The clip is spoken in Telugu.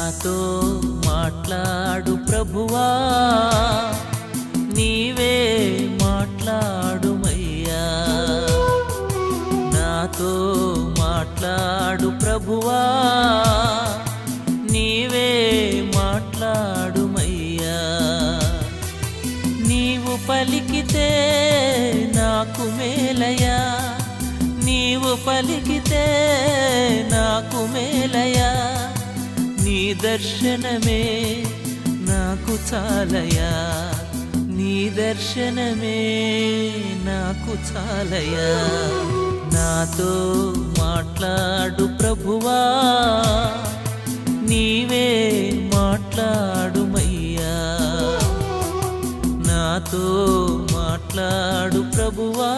నాతో మాట్లాడు ప్రభువా, నీవే మాట్లాడుమయ్యా. నాతో మాట్లాడు ప్రభువా, నీవే మాట్లాడుమయ్యా. నీవు పలికితే నాకు మేలయా, నీవు పలికితే నాకు మేలయా. నీ దర్శనమే నాకు చాలయా, నీ దర్శనమే నాకు చాలయా. నాతో మాట్లాడు ప్రభువా, నీవే మాట్లాడుమయ్యా. నాతో మాట్లాడు ప్రభువా.